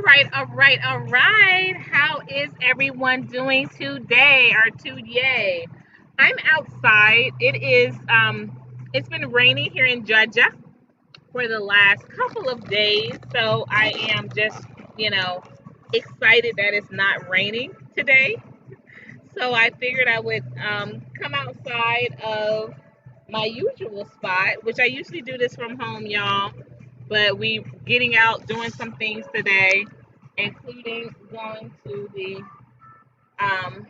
All right. How is everyone doing today or today? I'm outside. It's been raining here in Georgia for the last couple of days, so I am just, you know, excited that it's not raining today. So I figured I would come outside of my usual spot, which I usually do this from home, y'all. But we getting out doing some things today, including um,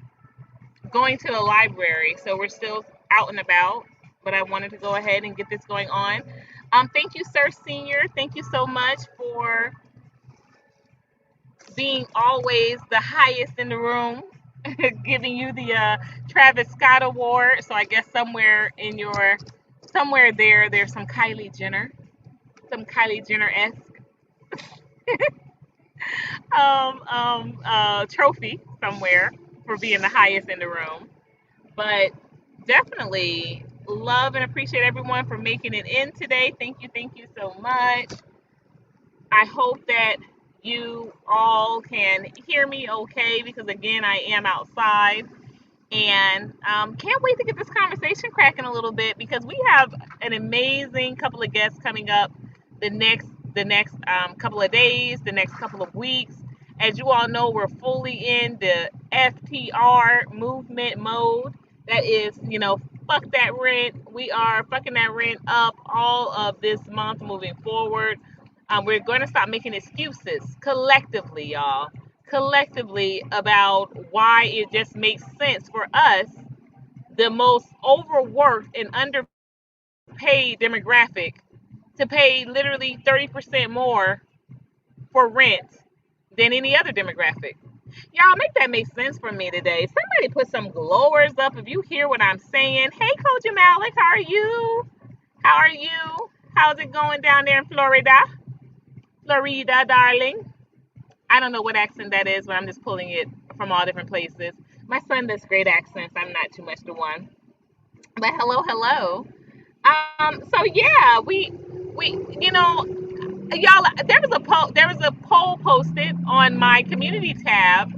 going to the library. So we're still out and about, but I wanted to go ahead and get this going on. Thank you, Sir Senior. Thank you so much for being always the highest in the room, giving you the Travis Scott Award. So I guess somewhere there's some Kylie Jenner, some Kylie Jenner esque trophy somewhere for being the highest in the room. But definitely love and appreciate everyone for making it in today. Thank you so much. I hope that you all can hear me okay because, again, I am outside and can't wait to get this conversation cracking a little bit because we have an amazing couple of guests coming up the next couple of days, the next couple of weeks. As you all know, we're fully in the FTR movement mode. That is, fuck that rent. We are fucking that rent up all of this month moving forward. We're going to stop making excuses collectively, y'all. Collectively about why it just makes sense for us, the most overworked and underpaid demographic, to pay literally 30% more for rent than any other demographic. Y'all make that make sense for me today. Somebody put some glowers up if you hear what I'm saying. Hey, Coach Malik, how are you? How are you? How's it going down there in Florida? Florida, darling. I don't know what accent that is, but I'm just pulling it from all different places. My son does great accents. I'm not too much to one. But hello, hello. So yeah, y'all, there was a poll posted on my community tab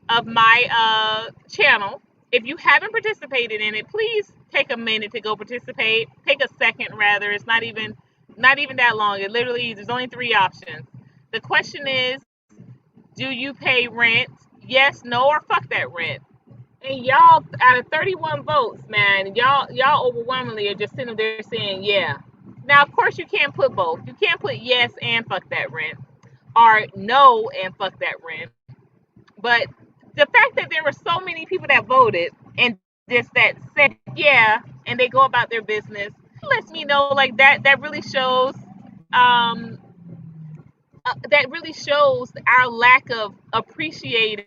of my channel. If you haven't participated in it, please take a minute to go participate. Take a second rather. It's not even that long. It literally there's only three options. The question is, do you pay rent? Yes, no, or fuck that rent. And y'all, out of 31 votes, man, y'all overwhelmingly are just sitting there saying yeah. Now, of course, you can't put both. You can't put yes and fuck that rent, or no and fuck that rent. But the fact that there were so many people that voted and just that said yeah, and they go about their business, lets me know like that really shows um our lack of appreciating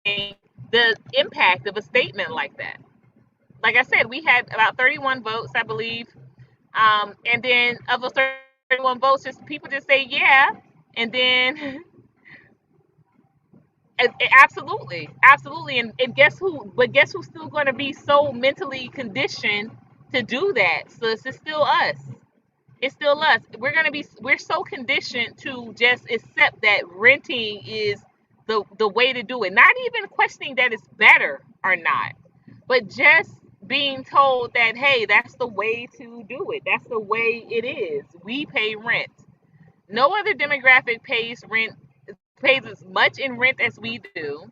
the impact of a statement like that. Like I said, we had about 31 votes, I believe. And then of those 31 votes, just people just say yeah, and then absolutely, absolutely, and guess who? But guess who's still going to be so mentally conditioned to do that? So it's still us. It's still us. We're so conditioned to just accept that renting is the way to do it. Not even questioning that it's better or not, but just being told that hey, that's the way to do it. That's the way it is. We pay rent. No other demographic pays as much in rent as we do,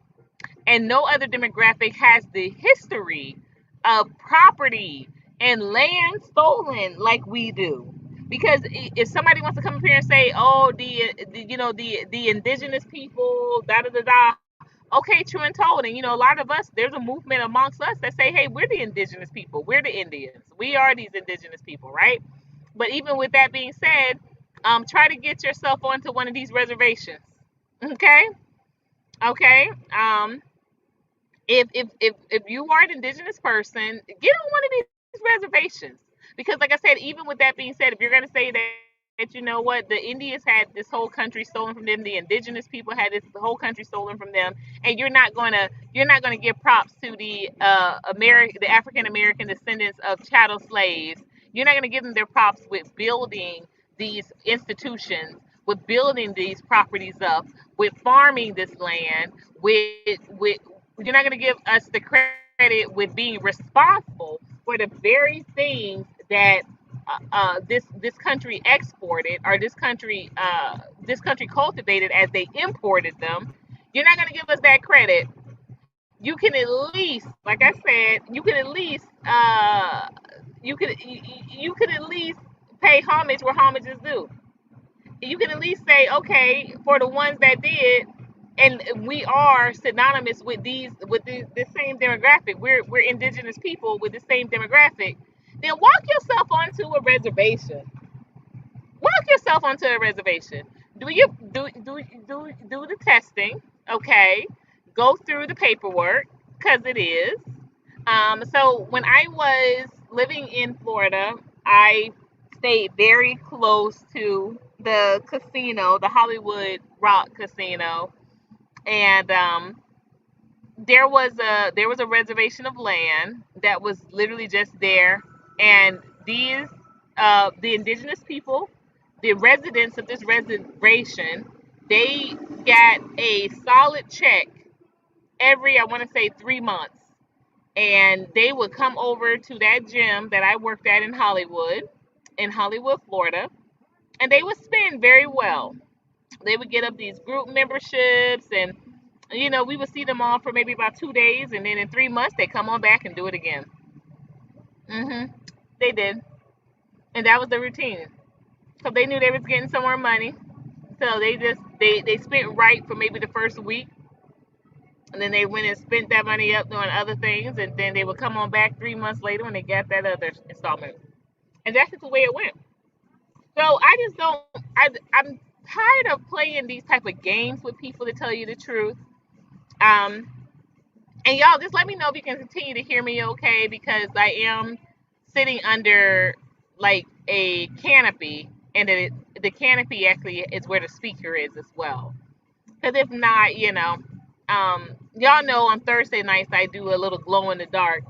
and no other demographic has the history of property and land stolen like we do. Because if somebody wants to come up here and say, "Oh, the indigenous people, da da da da," okay, true and told. And a lot of us, there's a movement amongst us that say, "Hey, we're the indigenous people. We're the Indians. We are these indigenous people, right?" But even with that being said, try to get yourself onto one of these reservations. Okay, okay. If you are an indigenous person, get on one of these reservations. Because like I said, even with that being said, if you're gonna say that you know what, the Indians had this whole country stolen from them, the indigenous people had this the whole country stolen from them, and you're not gonna give props to the African American descendants of chattel slaves. You're not gonna give them their props with building these institutions, with building these properties up, with farming this land, with you're not going to give us the credit with being responsible for the very things that this country exported, or this country cultivated as they imported them. You're not going to give us that credit. You can at least, like I said, you could at least pay homage where homage is due. You can at least say, okay, for the ones that did, and we are synonymous with this same demographic. We're indigenous people with the same demographic. Then walk yourself onto a reservation. Walk yourself onto a reservation. Do you do the testing? Okay, go through the paperwork because it is. So when I was living in Florida, I stayed very close to the casino, the Hollywood Rock Casino, and there was a reservation of land that was literally just there, and the indigenous people, the residents of this reservation, they got a solid check every, I want to say, 3 months, and they would come over to that gym that I worked at in Hollywood, Florida, and they would spend very well. They would get up these group memberships, and we would see them all for maybe about 2 days, and then in 3 months they come on back and do it again. They did, and that was the routine. So they knew they was getting some more money, so they spent right for maybe the first week, and then they went and spent that money up doing other things, and then they would come on back 3 months later when they got that other installment, and that's just the way it went. So I just don't. I'm tired of playing these type of games with people, to tell you the truth. Um, and y'all, just let me know if you can continue to hear me, okay? Because I am sitting under like a canopy, and the canopy actually is where the speaker is as well. Because if not, y'all know on Thursday nights I do a little glow in the dark.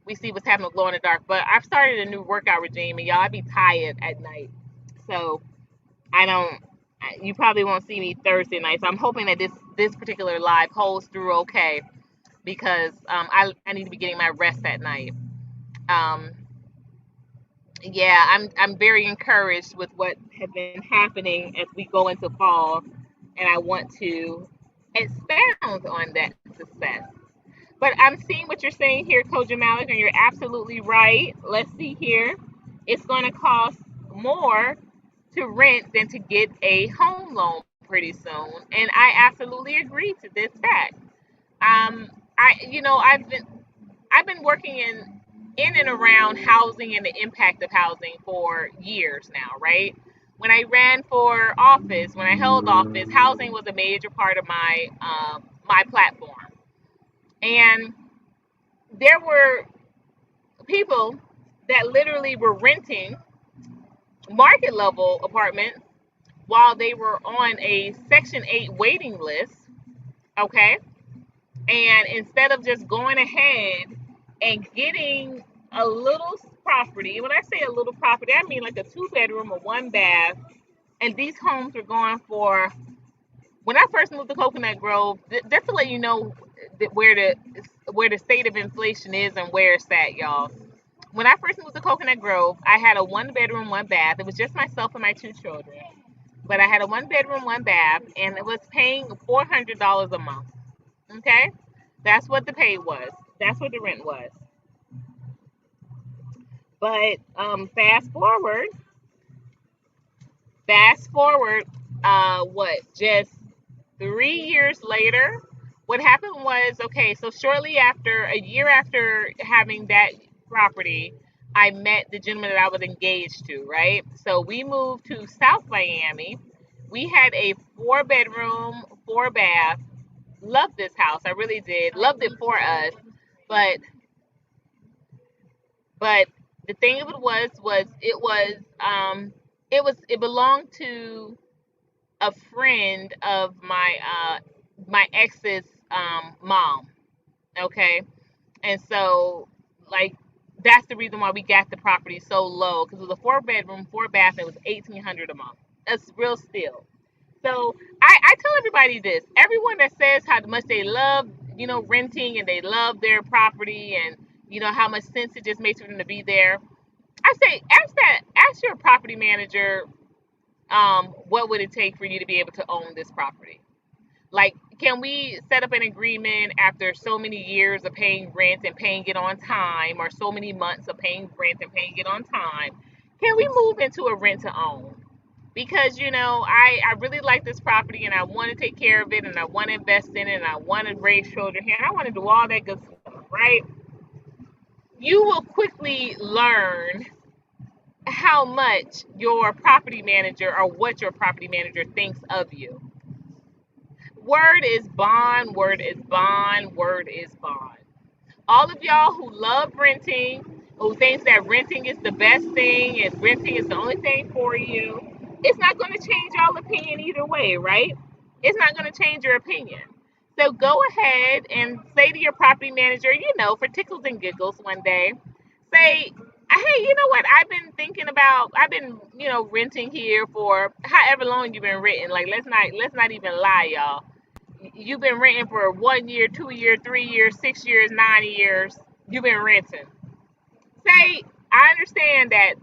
We see what's happening with glow in the dark. But I've started a new workout regime, and y'all, I be tired at night, so I don't. You probably won't see me Thursday nights. I'm hoping that this particular live holds through okay, because I need to be getting my rest at night. Um, yeah, I'm very encouraged with what has been happening as we go into fall, and I want to expound on that success. But I'm seeing what you're saying here, Coach Malik, and you're absolutely right. Let's see here. It's going to cost more to rent than to get a home loan pretty soon, and I absolutely agree to this fact. I've been working in and around housing and the impact of housing for years now, right? When I ran for office, when I held office, housing was a major part of my platform, and there were people that literally were renting market level apartments while they were on a Section 8 waiting list, okay? And instead of just going ahead and getting a little property, when I say a little property, I mean like a 2 bedroom or one bath, and these homes were going for, when I first moved to Coconut Grove, just to let you know where the state of inflation is and where it's at, y'all. When I first moved to Coconut Grove, I had a 1 bedroom, one bath. It was just myself and my two children. But I had a 1 bedroom, one bath, and it was paying $400 a month. Okay? That's what the pay was. That's what the rent was. But fast forward, what? Just 3 years later, what happened was, okay. So shortly after, a year after having that property, I met the gentleman that I was engaged to. Right. So we moved to South Miami. We had a 4 bedroom, four bath. Loved this house. I really did. Loved it for us. But But the thing of it was it belonged to a friend of my ex's mom. Okay, and so, like, that's the reason why we got the property so low, because it was a 4 bedroom, four bath. It was 1,800 a month. a real steal. So I tell everybody this. Everyone that says how much they love, renting and they love their property and how much sense it just makes for them to be there. I say ask your property manager, what would it take for you to be able to own this property? Like, can we set up an agreement after so many years of paying rent and paying it on time, or so many months of paying rent and paying it on time? Can we move into a rent to own? Because I really like this property and I want to take care of it and I want to invest in it and I want to raise children here and I want to do all that good stuff, right? You will quickly learn how much your property manager or what your property manager thinks of you. Word is bond, word is bond, word is bond. All of y'all who love renting, who thinks that renting is the best thing and renting is the only thing for you, it's not going to change y'all opinion either way, right? It's not going to change your opinion. So go ahead and say to your property manager, for tickles and giggles one day, say, hey, you know what? I've been, renting here for however long you've been renting. Like, let's not even lie, y'all. You've been renting for 1 year, 2 years, 3 years, 6 years, 9 years. You've been renting. Say, I understand that,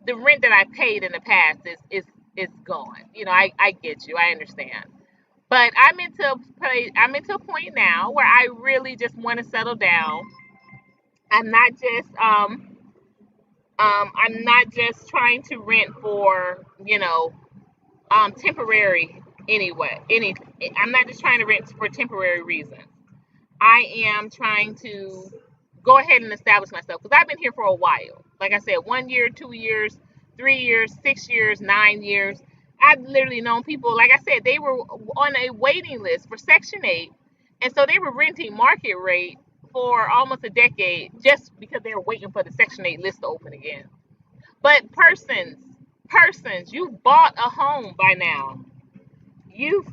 the rent that I paid in the past is gone. I get you. I understand. But I'm into a point now where I really just want to settle down. I'm not just I'm not just trying to rent for, temporary anyway. I'm not just trying to rent for temporary reasons. I am trying to go ahead and establish myself because I've been here for a while. Like I said, 1 year, 2 years, 3 years, 6 years, 9 years. I've literally known people, like I said, they were on a waiting list for Section 8. And so they were renting market rate for almost a decade just because they were waiting for the Section 8 list to open again. But persons, you've bought a home by now. You've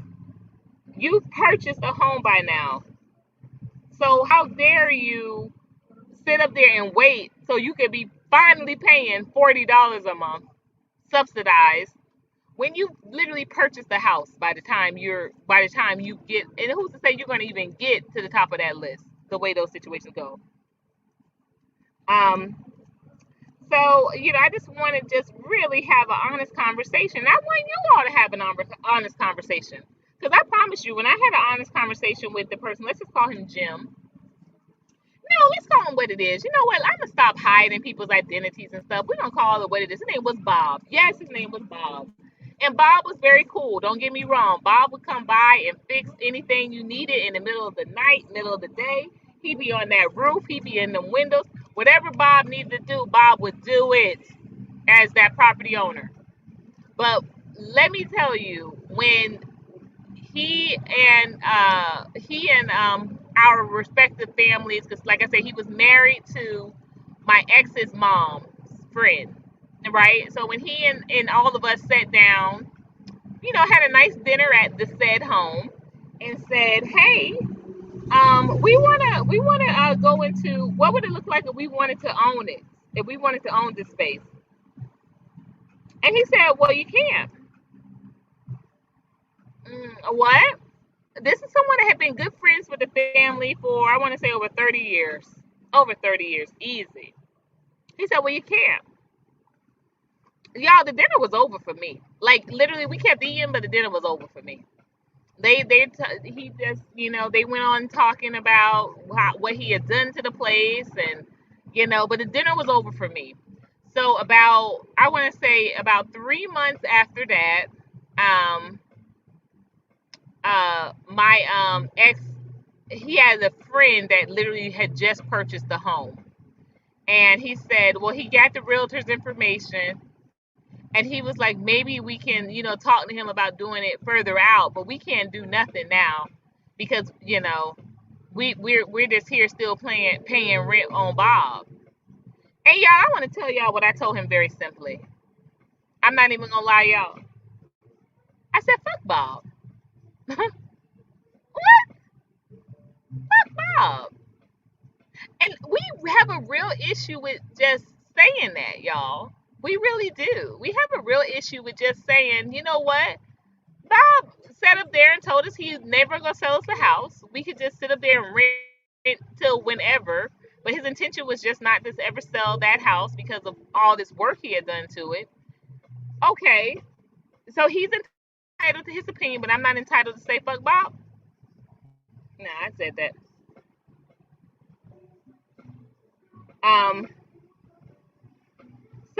you've purchased a home by now. So how dare you sit up there and wait so you could be finally paying $40 a month subsidized when you literally purchased the house by the time you get, and who's to say you're going to even get to the top of that list the way those situations go. um so I just want to just really have an honest conversation. I want you all to have an honest conversation, because I promise you, when I had an honest conversation with the person, let's just call him Jim. No, let's call him what it is. You know what? I'm gonna stop hiding people's identities and stuff. We're gonna call it what it is. His name was Bob. Yes, his name was Bob. And Bob was very cool. Don't get me wrong. Bob would come by and fix anything you needed in the middle of the night, middle of the day. He'd be on that roof. He'd be in the windows. Whatever Bob needed to do, Bob would do it as that property owner. But let me tell you, when he and our respective families, because like I said, he was married to my ex's mom's friend, right? So when he and all of us sat down, had a nice dinner at the said home, and said, hey, we wanna go into, what would it look like if we wanted to own it, if we wanted to own this space. And he said, well, you can. What? This is someone that had been good friends with the family for, I want to say, over 30 years. Over 30 years, easy. He said, well, you can't. Y'all, the dinner was over for me. Like, literally, we kept eating, but the dinner was over for me. He just, they went on talking about what he had done to the place, and, but the dinner was over for me. So I want to say about 3 months after that, um, my ex, he has a friend that literally had just purchased the home, and he said, well, he got the realtor's information, and he was like, maybe we can, talk to him about doing it further out, but we can't do nothing now because we're just here still paying rent on Bob. And y'all, I want to tell y'all what I told him very simply. I'm not even gonna lie, y'all. I said, fuck Bob. What? Fuck Bob. And we have a real issue with just saying that, y'all. We really do. We have a real issue with just saying, you know what? Bob sat up there and told us he's never gonna sell us the house. We could just sit up there and rent till whenever. But his intention was just not to ever sell that house because of all this work he had done to it. Okay, so he's entitled to his opinion, but I'm not entitled to say fuck Bob. Nah, I said that. Um,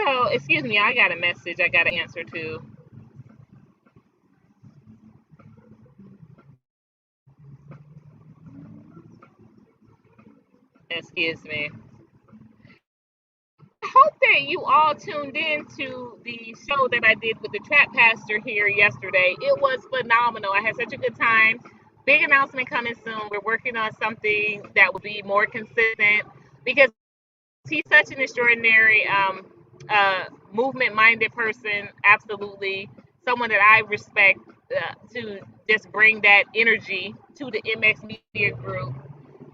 so excuse me, I got a message I got to answer to. Excuse me. I hope that you all tuned in to the show that I did with the trap pastor here yesterday. It was phenomenal. I had such a good time. Big announcement coming soon. We're working on something that will be more consistent because he's such an extraordinary movement minded person. Absolutely. Someone that I respect to just bring that energy to the MX Media Group.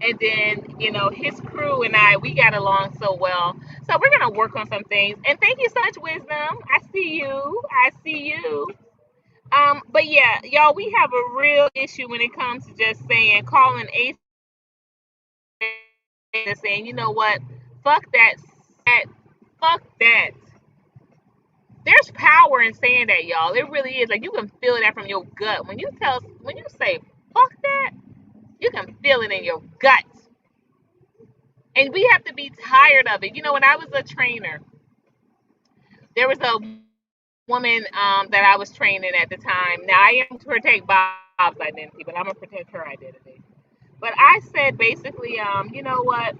And then, his crew and we got along so well. So we're going to work on some things. And thank you so much, Wisdom. I see you. I see you. But yeah, y'all, we have a real issue when it comes to just saying, calling Ace and saying, you know what? Fuck that. that fuck that. There's power in saying that, y'all. It really is. Like, you can feel that from your gut. When you say, fuck that, you can feel it in your gut. And we have to be tired of it. When I was a trainer, there was a woman that I was training at the time. Now I am to protect Bob's identity, but I'm gonna protect her identity. But I said basically, you know what?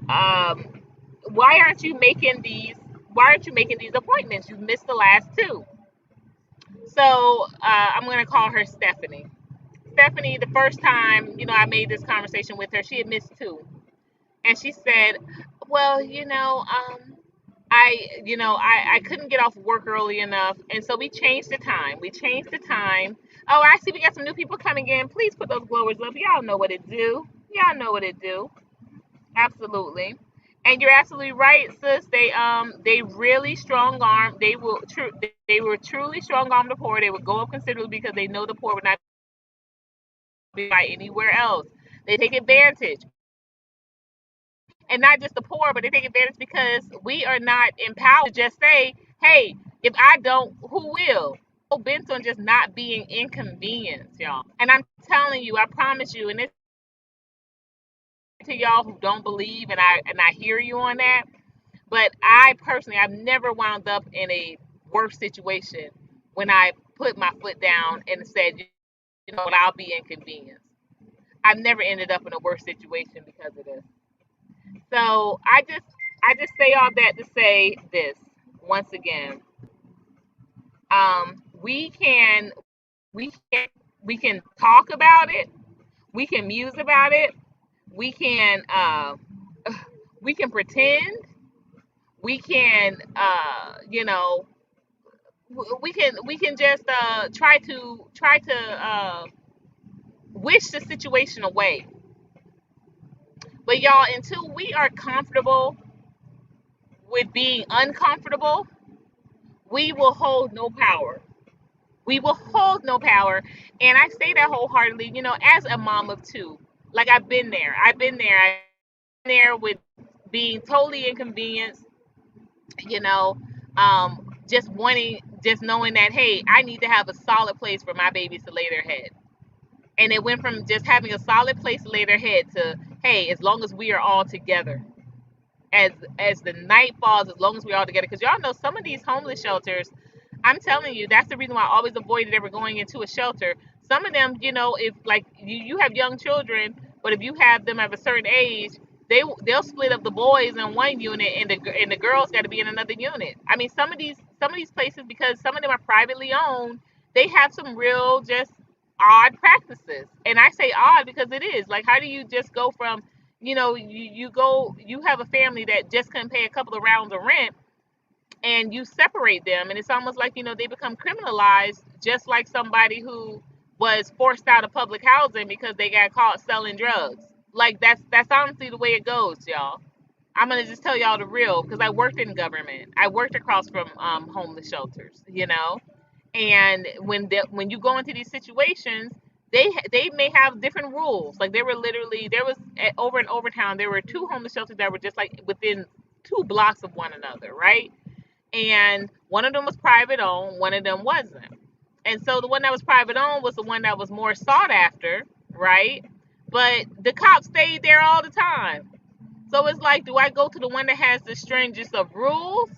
Um, why aren't you making these? Why aren't you making these appointments? You missed the last two. So I'm gonna call her Stephanie. Stephanie, the first time I made this conversation with her, she had missed two, and she said, "Well, I couldn't get off work early enough, and so we changed the time. We changed the time. Oh, I see we got some new people coming in. Please put those blowers up. Y'all know what it do. Y'all know what it do. Absolutely. And you're absolutely right, sis. They really strong arm. They were truly strong arm the poor. They would go up considerably because they know the poor would not be by anywhere else. They take advantage, and not just the poor, but they take advantage because we are not empowered to just say, "Hey, if I don't, who will?" So bent on just not being inconvenienced, y'all. And I'm telling you, I promise you, and it's to y'all who don't believe, and I hear you on that. But I personally, I've never wound up in a worse situation when I put my foot down and said, you know what, I'll be inconvenienced. I've never ended up in a worse situation because of this. So I just say all that to say this once again. We can we can we can talk about it. We can muse about it. We can we can pretend. We can we can just try to wish the situation away. But y'all, until we are comfortable with being uncomfortable, we will hold no power. We will hold no power. And I say that wholeheartedly, as a mom of two. Like, I've been there. I've been there with being totally inconvenienced, you know, just knowing that, hey, I need to have a solid place for my babies to lay their head. And it went from just having a solid place to lay their head to, hey, as long as we are all together, as the night falls, as long as we're all together. Because y'all know some of these homeless shelters, I'm telling you, that's the reason why I always avoided ever going into a shelter. Some of them, if like you have young children, but if you have them of a certain age, they'll split up the boys in one unit and the girls got to be in another unit. I mean, some of these places, because some of them are privately owned, they have some real just odd practices. And I say odd because it is. Like, how do you just go from, you have a family that just couldn't pay a couple of rounds of rent, and you separate them, and it's almost like, they become criminalized, just like somebody who was forced out of public housing because they got caught selling drugs. Like, that's honestly the way it goes, y'all. I'm gonna just tell y'all the real, because I worked in government. I worked across from homeless shelters, and when you go into these situations, they may have different rules. Like there was over in Overtown, there were two homeless shelters that were just like within 2 blocks of one another, right? And one of them was private owned, one of them wasn't. And so the one that was private owned was the one that was more sought after, right? But the cops stayed there all the time. So it's like, do I go to the one that has the stringest of rules,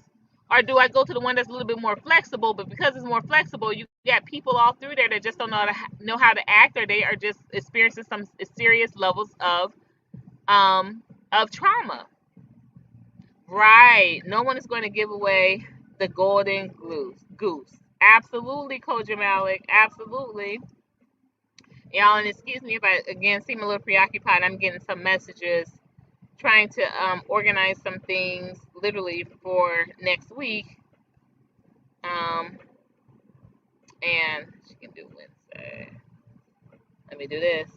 or do I go to the one that's a little bit more flexible? But because it's more flexible, you got people all through there that just don't know how to act, or they are just experiencing some serious levels of trauma. Right. No one is going to give away the golden goose. Absolutely, Coach Malik. Absolutely. Y'all, and excuse me if I again seem a little preoccupied. I'm getting some messages trying to organize some things literally for next week. Um, and she can do Wednesday. Let me do this.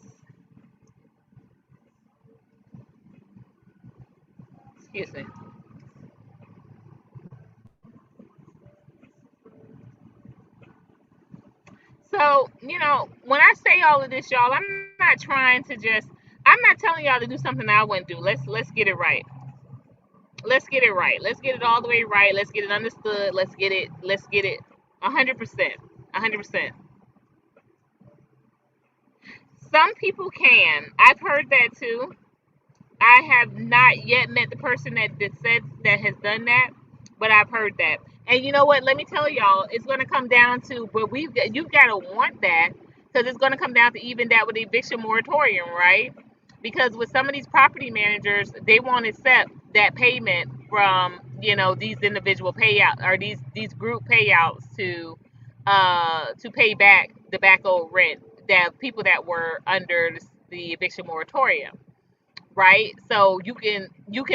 Excuse me. So, when I say all of this, y'all, I'm not telling y'all to do something I wouldn't do. Let's get it right. Let's get it right. Let's get it all the way right. Let's get it understood. Let's get it 100%. 100%. Some people can. I've heard that too. I have not yet met the person that said that has done that, but I've heard that. And you know what? Let me tell y'all, it's going to come down to, but you've got to want that, because it's going to come down to even that with the eviction moratorium, right? Because with some of these property managers, they won't accept that payment from these individual payout, or these group payouts to pay back the back owed rent, that people that were under the eviction moratorium, right? So you can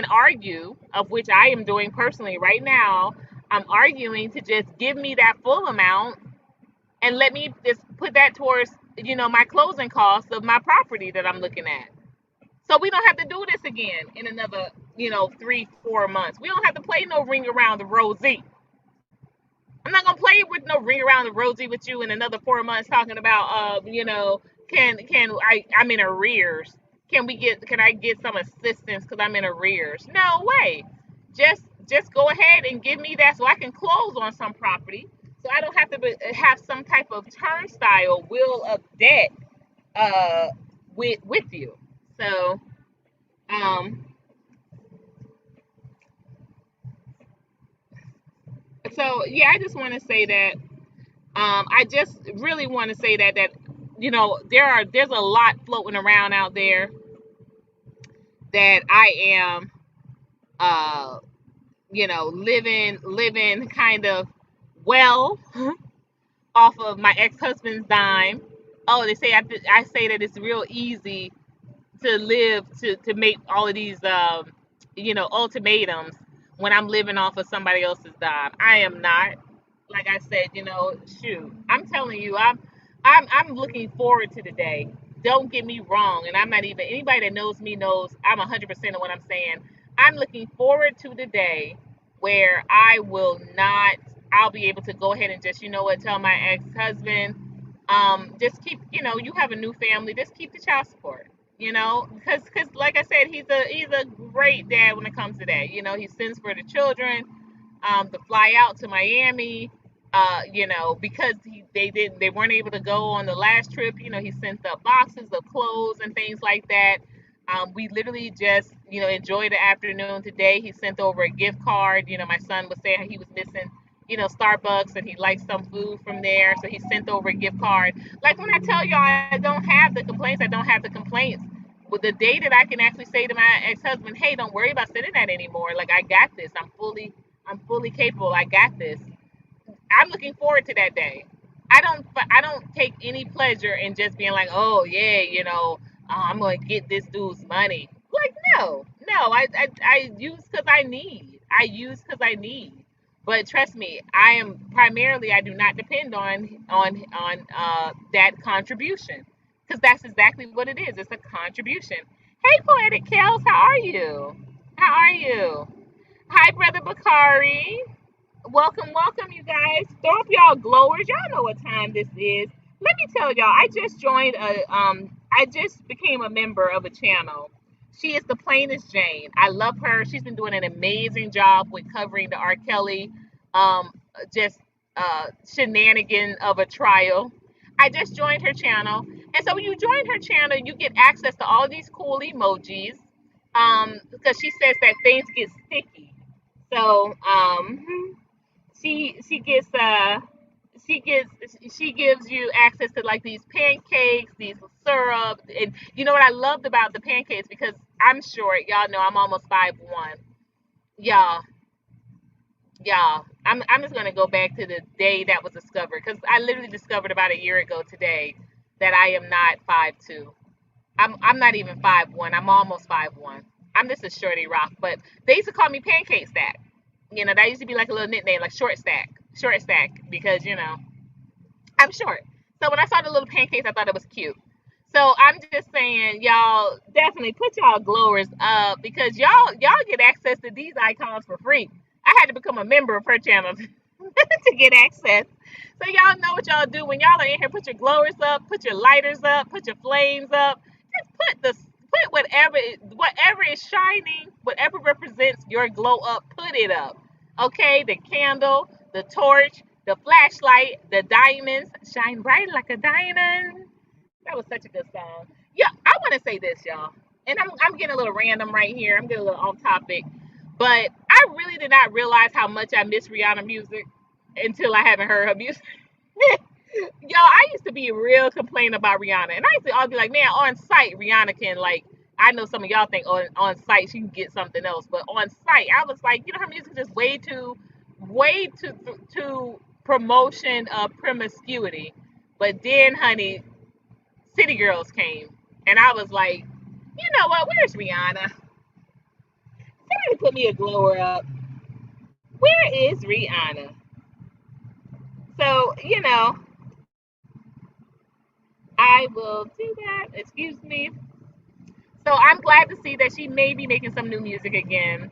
argue, of which I am doing personally right now. I'm arguing to just give me that full amount, and let me just put that towards my closing costs of my property that I'm looking at. So we don't have to do this again in another 3-4 months. We don't have to play no ring around the rosy. I'm not gonna play with no ring around the rosy with you in another 4 months, talking about can I'm in arrears. Can I get some assistance because I'm in arrears? No way. Just go ahead and give me that so I can close on some property, so I don't have to have some type of turnstile will of debt uh with you. So um yeah, I just want to say that I just really want to say that there's a lot floating around out there that I am uh living kind of well off of my ex-husband's dime. Oh, they say I say that it's real easy to live to make all of these ultimatums when I'm living off of somebody else's dime. I am not. Like I said, shoot. I'm telling you, I'm looking forward to the day. Don't get me wrong, and I'm not even anybody that knows me knows I'm 100% of what I'm saying. I'm looking forward to the day where I'll be able to go ahead and just, tell my ex-husband, just keep, you have a new family, just keep the child support, because like I said, he's a great dad when it comes to that. He sends for the children, to fly out to Miami, because they weren't able to go on the last trip. He sent up boxes of clothes and things like that. We literally just, enjoyed the afternoon today. He sent over a gift card. My son was saying he was missing, Starbucks, and he liked some food from there. So he sent over a gift card. Like when I tell y'all I don't have the complaints, I don't have the complaints. With the day that I can actually say to my ex-husband, hey, don't worry about sending that anymore. Like, I got this. I'm fully capable. I got this. I'm looking forward to that day. I don't take any pleasure in just being like, oh yeah, I'm gonna get this dude's money. Like, no, I use because I need. I use because I need. But trust me, I do not depend on that contribution, because that's exactly what it is. It's a contribution. Hey, Poetic Kels, how are you? How are you? Hi, Brother Bakari. Welcome, welcome, you guys. Throw up y'all glowers. Y'all know what time this is. Let me tell y'all, I just joined I just became a member of a channel. She is the plainest Jane. I love her. She's been doing an amazing job with covering the R. Kelly um just shenanigan of a trial. I just joined her channel. And so when you join her channel, you get access to all these cool emojis. Because she says that things get sticky. So she gets she gives you access to like these pancakes, these syrup, and you know what I loved about the pancakes, because I'm short, y'all know I'm almost 5'1". Y'all, I'm just gonna go back to the day that was discovered, because I literally discovered about a year ago today that I am not 5'2". I'm not even 5'1". I'm almost 5'1". I'm just a shorty rock, but they used to call me Pancake Stack. You know, that used to be like a little nickname, like short stack, because I'm short. So when I saw the little pancakes, I thought it was cute. So I'm just saying, y'all definitely put y'all glowers up, because y'all get access to these icons for free. I had to become a member of her channel to get access. So y'all know what y'all do when y'all are in here. Put your glowers up, put your lighters up, put your flames up. Just put whatever is shining, whatever represents your glow up. Put it up. Okay, the candle, the torch, the flashlight, the diamonds shine bright like a diamond. That was such a good song. Yeah, I want to say this, y'all, and I'm getting a little random right here. I'm getting a little off topic, but I really did not realize how much I miss Rihanna music until I haven't heard her music. Y'all, I used to be real complaining about Rihanna, and I used to always be like, man, on site Rihanna can, like, I know some of y'all think on site she can get something else, but on site I was like, her music is just way too promotion of promiscuity. But then, honey, City Girls came, and I was like, you know what? Where's Rihanna? Somebody put me a glower up. Where is Rihanna? So, I will do that. Excuse me. So I'm glad to see that she may be making some new music again.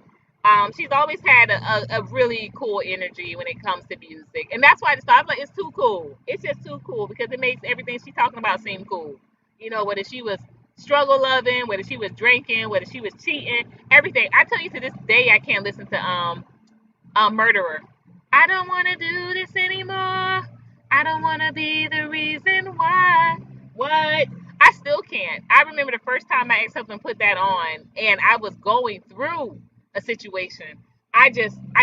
She's always had a really cool energy when it comes to music, and that's why I just thought, I was like, it's too cool. It's just too cool, because it makes everything she's talking about seem cool. Whether she was struggle loving, whether she was drinking, whether she was cheating, everything. I tell you, to this day, I can't listen to Murderer. I don't want to do this anymore. I don't want to be the reason why. What? I still can't. I remember the first time my ex husband put that on, and I was going through a situation. I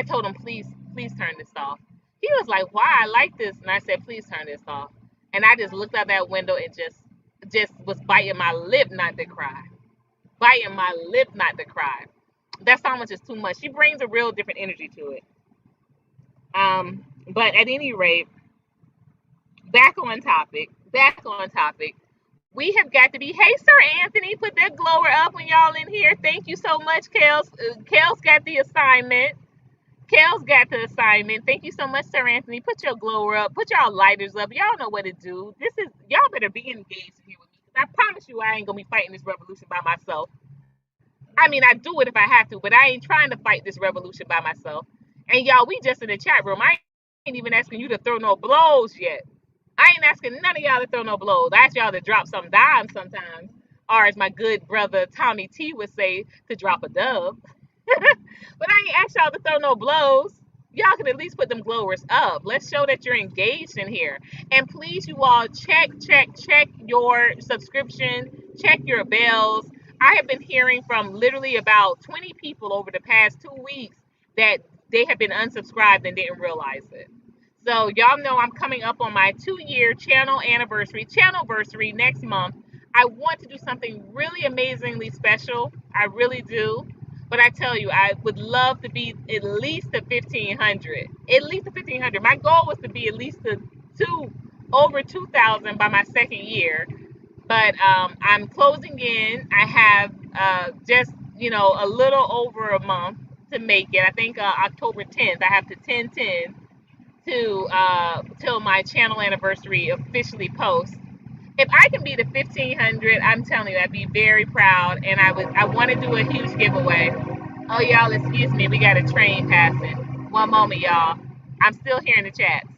told him, please turn this off. He was like, why? I like this. And I said, please turn this off. And I just looked out that window and just was biting my lip not to cry. Biting my lip not to cry. That song was just too much. She brings a real different energy to it. But at any rate, back on topic. Back on topic. We have got to be. Hey, Sir Anthony, put that glower up when y'all in here. Thank you so much, Kels. Kels got the assignment. Kels got the assignment. Thank you so much, Sir Anthony. Put your glower up. Put y'all lighters up. Y'all know what to do. Y'all better be engaged in here with me. I promise you, I ain't gonna be fighting this revolution by myself. I mean, I do it if I have to, but I ain't trying to fight this revolution by myself. And y'all, we just in the chat room. I ain't even asking you to throw no blows yet. I ain't asking none of y'all to throw no blows. I ask y'all to drop some dimes sometimes, or as my good brother Tommy T would say, to drop a dub. But I ain't asked y'all to throw no blows. Y'all can at least put them glowers up. Let's show that you're engaged in here. And please, you all, check your subscription, check your bells. I have been hearing from literally about 20 people over the past 2 weeks that they have been unsubscribed and didn't realize it. So y'all know I'm coming up on my 2-year channelversary next month. I want to do something really amazingly special. I really do. But I tell you, I would love to be at least to 1,500. At least to 1,500. My goal was to be at least to over 2,000 by my second year. But I'm closing in. I have just a little over a month to make it. I think October 10th. I have to 10/10 to till my channel anniversary officially posts. If I can be the 1,500, I'm telling you, I'd be very proud, and I want to do a huge giveaway. Oh, y'all, excuse me. We got a train passing. One moment, y'all. I'm still hearing the chats.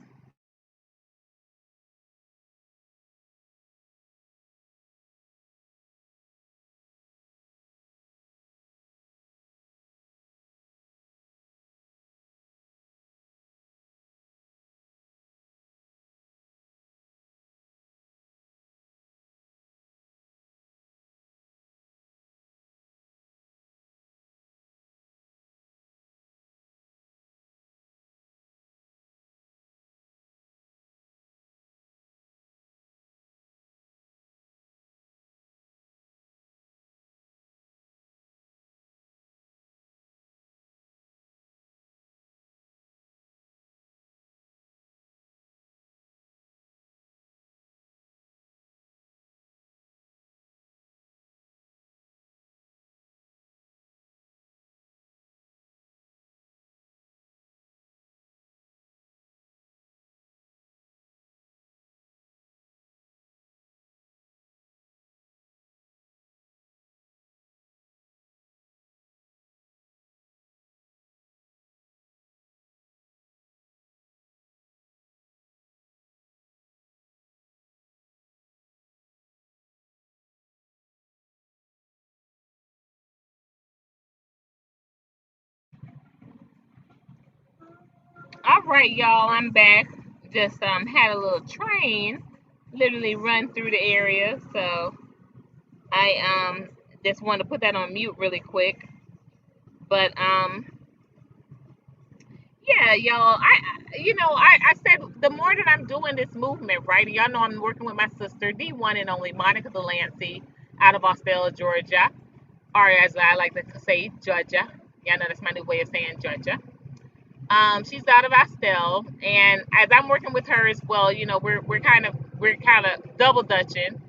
All right, y'all. I'm back. Just had a little train literally run through the area, so I just wanted to put that on mute really quick. But yeah, y'all. I said the more that I'm doing this movement, right? Y'all know I'm working with my sister, the one and only Monica Delancey, out of Austell, Georgia, or as I like to say, Georgia. Y'all know that's my new way of saying Georgia. She's out of Austell, and as I'm working with her as well, we're kind of double dutching,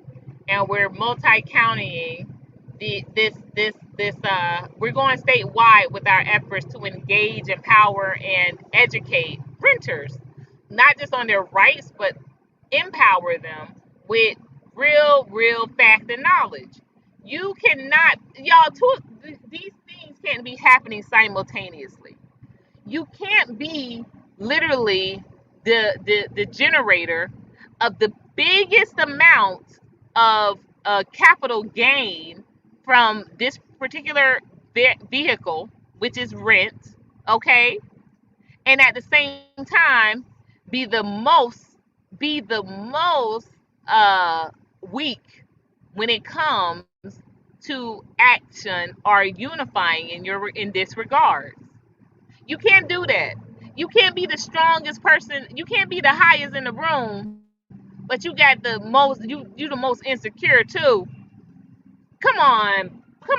and we're multi-countying this we're going statewide with our efforts to engage, empower, and educate renters, not just on their rights, but empower them with real fact and knowledge. You cannot, y'all, these things can't be happening simultaneously. You can't be literally the generator of the biggest amount of capital gain from this particular vehicle, which is rent, okay, and at the same time be the most be the most uh weak when it comes to action or unifying in this regard. You can't do that. You can't be the strongest person. You can't be the highest in the room, but you got the most. You the most insecure too. Come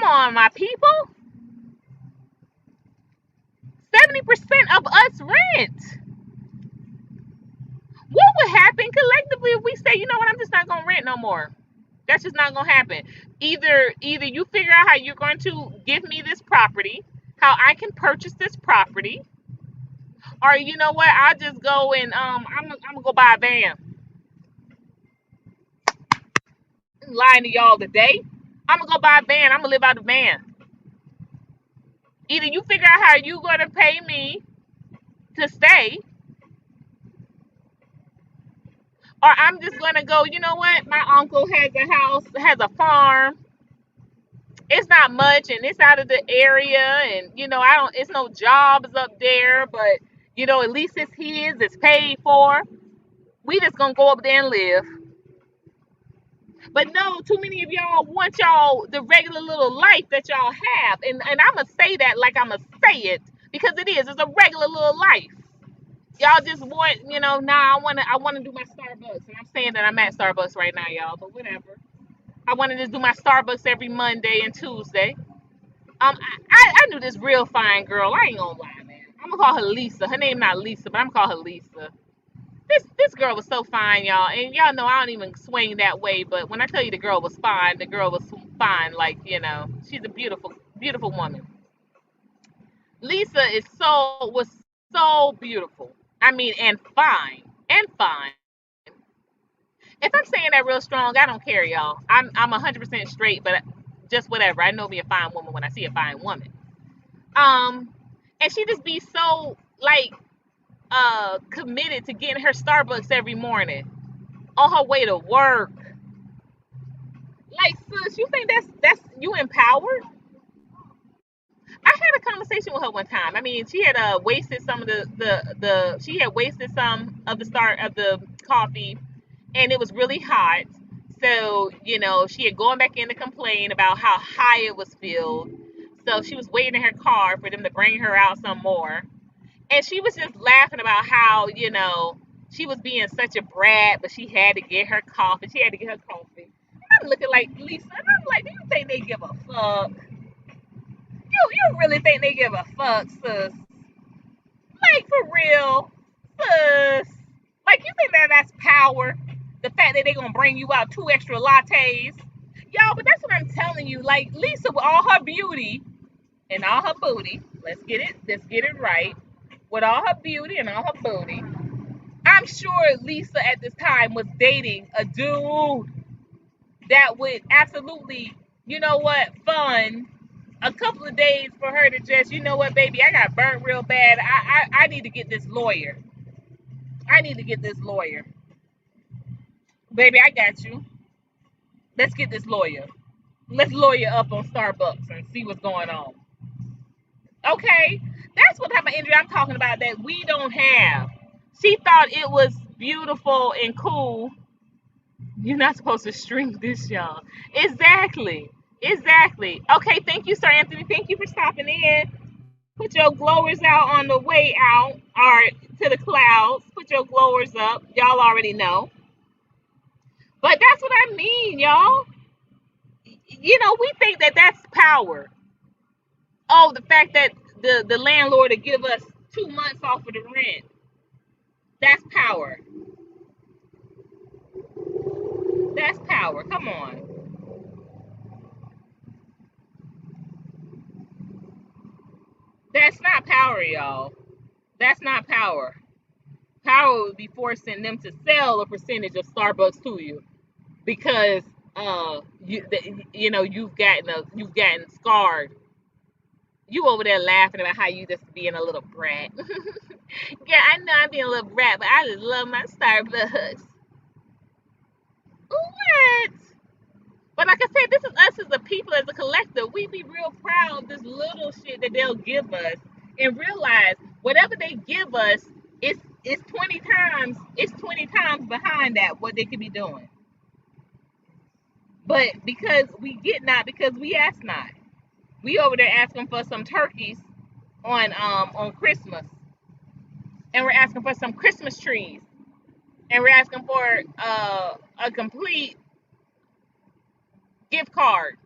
on, my people. 70% of us rent. What would happen collectively if we say, you know what, I'm just not gonna rent no more? That's just not gonna happen. Either you figure out how you're going to give me this property, how I can purchase this property, or you know what, I'll just go and I'm gonna go buy a van. I'm lying to y'all today. I'm gonna go buy a van. I'm gonna live out the van. Either you figure out how you gonna pay me to stay, or I'm just gonna go. You know what? My uncle has a house, has a farm. It's not much, and it's out of the area, and I don't. It's no jobs up there, but at least it's his. It's paid for. We just gonna go up there and live. But no, too many of y'all want y'all the regular little life that y'all have. And I'ma say that like I'ma say it because it is. It's a regular little life. Y'all just want, nah, I wanna do my Starbucks. And I'm saying that I'm at Starbucks right now, y'all, but whatever. I wanna just do my Starbucks every Monday and Tuesday. I knew this real fine girl. I ain't gonna lie, man. I'm gonna call her Lisa. Her name not Lisa, but I'm gonna call her Lisa. This girl was so fine, y'all, and y'all know I don't even swing that way. But when I tell you the girl was fine, the girl was fine. Like she's a beautiful woman. Lisa was so beautiful. I mean, and fine, and fine. If I'm saying that real strong, I don't care, y'all. I'm 100% straight, but just whatever. I know me a fine woman when I see a fine woman. Um, and she just be so like committed to getting her Starbucks every morning on her way to work. Like, sis, you think that's you empowered? I had a conversation with her one time. I mean, she had wasted some of the she had wasted some of the start of the coffee, and it was really hot. So, she had gone back in to complain about how high it was filled. So she was waiting in her car for them to bring her out some more. And she was just laughing about how, she was being such a brat, but she had to get her coffee. She had to get her coffee. And I'm looking like Lisa, and I'm like, do you think they give a fuck? You really think they give a fuck, sis? Like, for real, sis? Like, you think that's power? The fact that they're gonna bring you out 2 extra lattes, y'all. But that's what I'm telling you. Like, Lisa, with all her beauty and all her booty, let's get it right. With all her beauty and all her booty, I'm sure Lisa at this time was dating a dude that would absolutely, fund a couple of days for her to just, baby, I got burnt real bad. I need to get this lawyer. I need to get this lawyer. Baby, I got you. Let's get this lawyer. Let's lawyer up on Starbucks and see what's going on. Okay? That's what type of injury I'm talking about that we don't have. She thought it was beautiful and cool. You're not supposed to string this, y'all. Exactly. Exactly. Okay, thank you, Sir Anthony. Thank you for stopping in. Put your glowers out on the way out, or to the clouds. Put your glowers up. Y'all already know. But that's what I mean, y'all. We think that that's power. Oh, the fact that the landlord to give us 2 months off of the rent. That's power. That's power. Come on. That's not power, y'all. That's not power. Power would be forcing them to sell a percentage of Starbucks to you because you've gotten scarred. You over there laughing about how you just being a little brat. Yeah, I know I'm being a little brat, but I just love my Starbucks. What? But like I said, this is us as a people, as a collective. We be real proud of this little shit that they'll give us, and realize whatever they give us, it's 20 times behind that what they could be doing. But because we get not, because we ask not. We over there asking for some turkeys on Christmas, and we're asking for some Christmas trees, and we're asking for a complete gift card,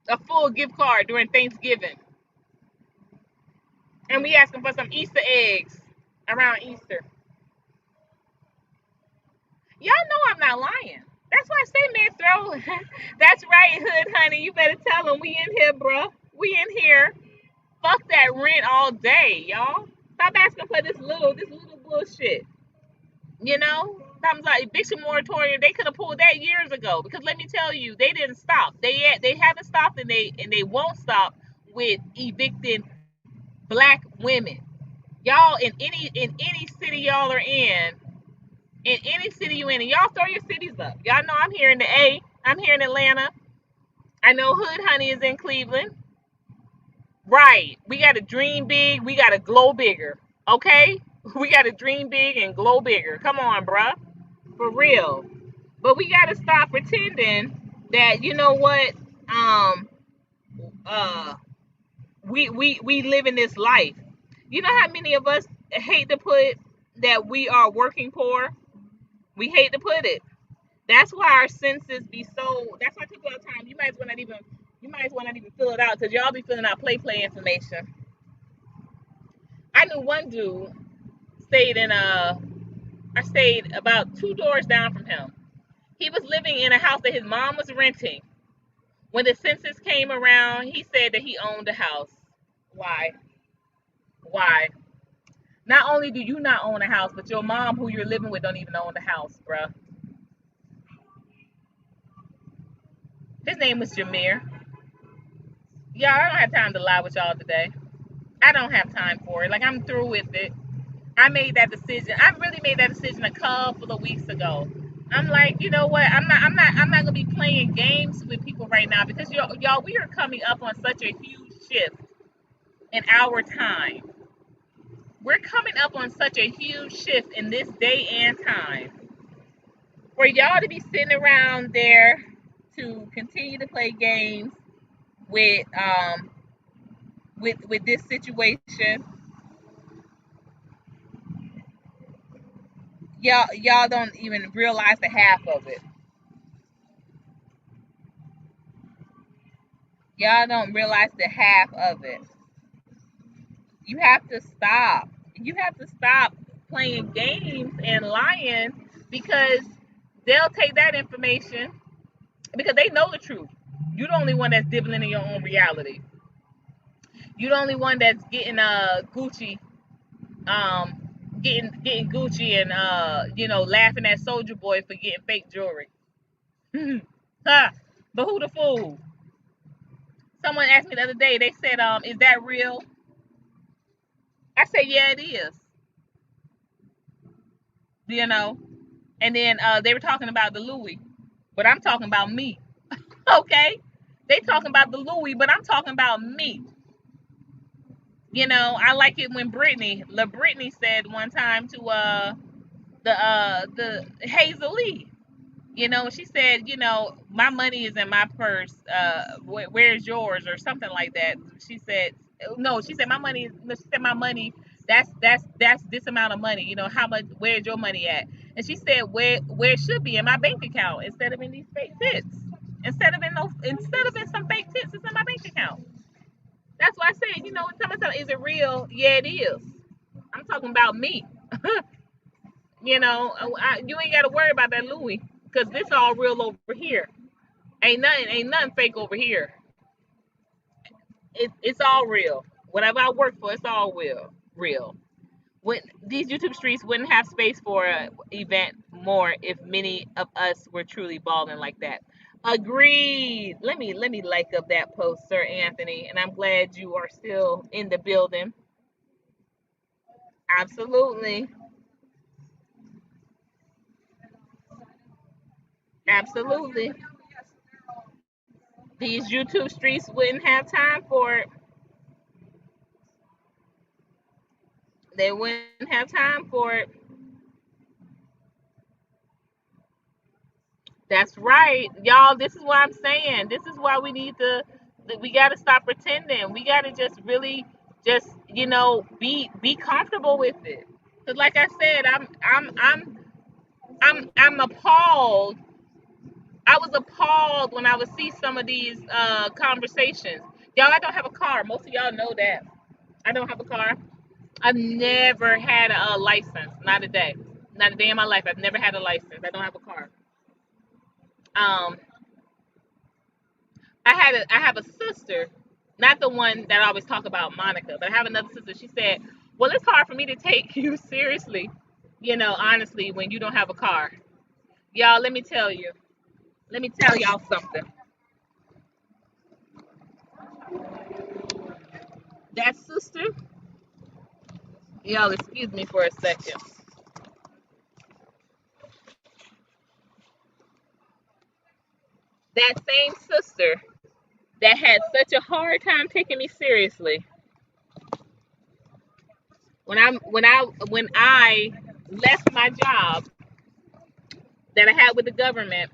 a full gift card during Thanksgiving, and we asking for some Easter eggs around Easter. Y'all know I'm not lying. That's why I say, man, throw. That's right, hood honey. You better tell them we in here, bruh. We in here. Fuck that rent all day, y'all. Stop asking for this little bullshit. Sometimes like eviction moratorium, they could have pulled that years ago. Because let me tell you, they didn't stop. They haven't stopped, and they won't stop with evicting black women. Y'all in any city y'all are in any city you in, and y'all throw your cities up. Y'all know I'm here in the A. I'm here in Atlanta. I know Hood Honey is in Cleveland. Right. We got to dream big. We got to glow bigger. Okay? We got to dream big and glow bigger. Come on, bruh. For real. But we got to stop pretending that, you know what? Uh, we live in this life. You know how many of us hate to put that we are working poor? We hate to put it. That's why our census be so. That's why I took all the time. You might as well not even fill it out because y'all be filling out play information. I knew one dude stayed in a. I stayed about 2 doors down from him. He was living in a house that his mom was renting. When the census came around, he said that he owned a house. Why? Why? Not only do you not own a house, but your mom, who you're living with, don't even own the house, bruh. His name was Jameer. Y'all, I don't have time to lie with y'all today. I don't have time for it. Like, I'm through with it. I made that decision. I really made that decision a couple of weeks ago. I'm like, you know what? I'm not gonna be playing games with people right now because y'all, we are coming up on such a huge shift in our time. We're coming up on such a huge shift in this day and time for y'all to be sitting around there to continue to play games with with this situation. Y'all don't even realize the half of it. Y'all don't realize the half of it. You have to stop. You have to stop playing games and lying because they'll take that information because they know the truth. You're the only one that's dibbling in your own reality. You're the only one that's getting Gucci, um, getting Gucci and laughing at Soldier Boy for getting fake jewelry. Huh. But who the fool? Someone asked me the other day. They said, "Is that real?" I said, "Yeah, it is." You know. And then they were talking about the Louis, but I'm talking about me. Okay, they talking about the Louis, but I'm talking about me. I like it when Brittany said one time to the Hazel Lee. She said, my money is in my purse. Where's yours, or something like that. She said, no. She said my money. No, she said my money. That's this amount of money. How much? Where's your money at? And she said where it should be in my bank account instead of in these fake tits. Instead of in some fake tits, it's in my bank account. That's why I said, tell me, is it real? Yeah, it is. I'm talking about me. You ain't got to worry about that Louis because this all real over here. Ain't nothing fake over here. It's all real. Whatever I work for, it's all real. When these YouTube streets wouldn't have space for a event more if many of us were truly balling like that. Agreed. Let me like up that post, Sir Anthony, and I'm glad you are still in the building. Absolutely. Absolutely. These YouTube streets wouldn't have time for it. They wouldn't have time for it. That's right. Y'all, this is what I'm saying. This is why we got to stop pretending. We got to just really just, be comfortable with it. Cuz like I said, I'm appalled. I was appalled when I would see some of these conversations. Y'all, I don't have a car. Most of y'all know that. I don't have a car. I've never had a license. Not a day. Not a day in my life. I've never had a license. I don't have a car. Um, I have a sister, not the one that I always talk about, Monica, but I have another sister. She said, "Well, it's hard for me to take you seriously, honestly, when you don't have a car." Y'all, let me tell you. Let me tell y'all something. That sister, y'all, excuse me for a second. That same sister that had such a hard time taking me seriously when I left my job that I had with the government.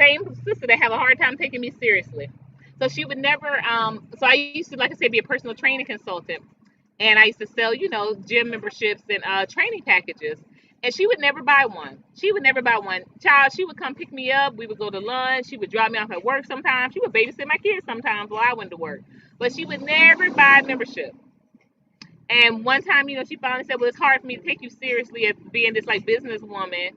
Same sister that have a hard time taking me seriously. So she would never. So I used to, like I said, be a personal training consultant, and I used to sell, gym memberships and training packages. And she would never buy one. She would never buy one. Child, she would come pick me up. We would go to lunch. She would drop me off at work sometimes. She would babysit my kids sometimes while I went to work. But she would never buy a membership. And one time, she finally said, "Well, it's hard for me to take you seriously as being this like businesswoman."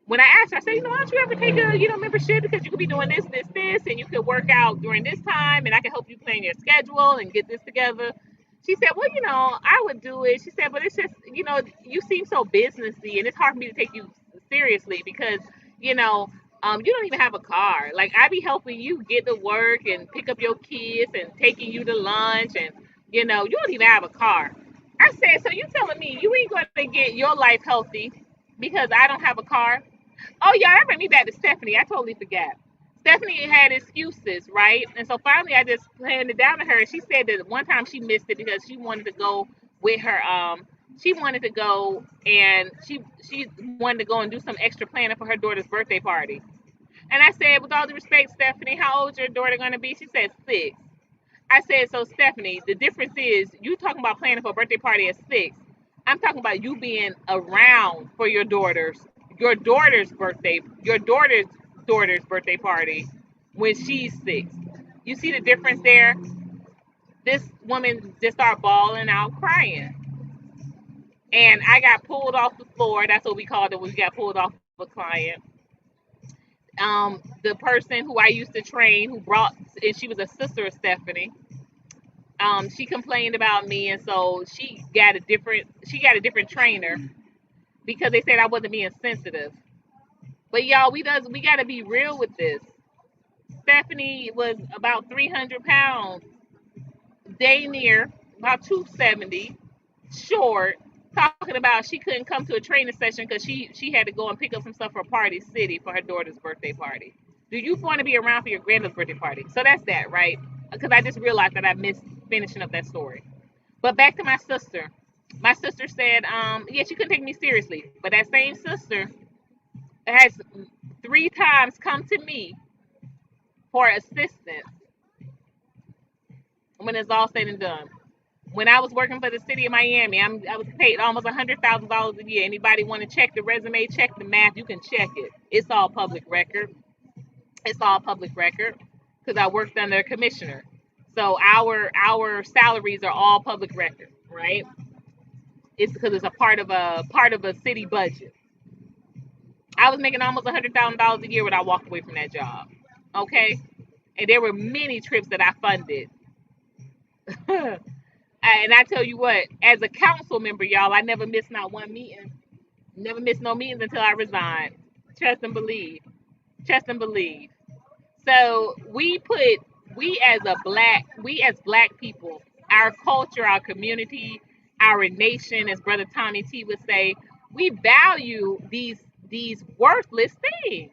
When I asked her, I said, "Why don't you ever take a membership because you could be doing this, and you could work out during this time, and I can help you plan your schedule and get this together." She said, "Well, I would do it." She said, "But it's just, you seem so businessy, and it's hard for me to take you seriously because, you know." You don't even have a car. Like I be helping you get to work and pick up your kids and taking you to lunch, and you don't even have a car. I said, so you telling me you ain't going to get your life healthy because I don't have a car? Oh yeah, that bring me back to Stephanie. I totally forgot. Stephanie had excuses, right? And so finally, I just handed it down to her. She said that one time she missed it because she wanted to go with her. She wanted to go and she wanted to go and do some extra planning for her daughter's birthday party. And I said, with all due respect, Stephanie, how old is your daughter going to be? She said 6. I said, so Stephanie, the difference is you talking about planning for a birthday party at 6. I'm talking about you being around for your daughter's birthday party when she's 6. You see the difference there? This woman just started bawling out, crying, and I got pulled off the floor. That's what we called it. We got pulled off of a client. The person who I used to train, who brought, and she was a sister of Stephanie. She complained about me, and so she got a different trainer because they said I wasn't being sensitive. But y'all, we gotta be real with this. Stephanie was about 300 pounds, day near about 270, short, talking about she couldn't come to a training session because she had to go and pick up some stuff for Party City for her daughter's birthday party. Do you want to be around for your granddaughter's birthday party? So that's that, right? Because I just realized that I missed finishing up that story. But back to my sister. My sister said, yeah, she couldn't take me seriously. But that same sister has 3 times come to me for assistance when it's all said and done. When I was working for the city of Miami, I was paid almost $100,000 a year. Anybody want to check the resume, check the math, you can check it. It's all public record. It's all public record because I worked under a commissioner. So our salaries are all public record, right? It's because it's a part of a city budget. I was making almost $100,000 a year when I walked away from that job. Okay, and there were many trips that I funded. And I tell you what, as a council member, y'all, I never missed not one meeting. Never missed no meetings until I resigned. Trust and believe. Trust and believe. So we as black people, our culture, our community, our nation, as Brother Tommy T would say, we value these worthless things.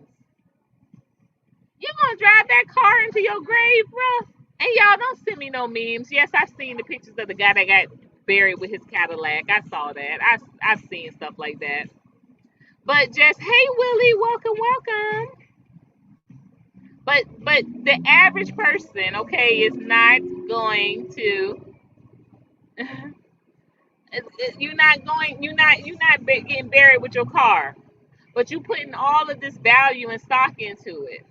You're gonna drive that car into your grave, bro. And y'all don't send me no memes. Yes, I've seen the pictures of the guy that got buried with his Cadillac. I saw that. I've seen stuff like that. But just hey Willie, welcome, welcome. But the average person, okay, is not going to you're not getting buried with your car, but you putting all of this value and stock into it.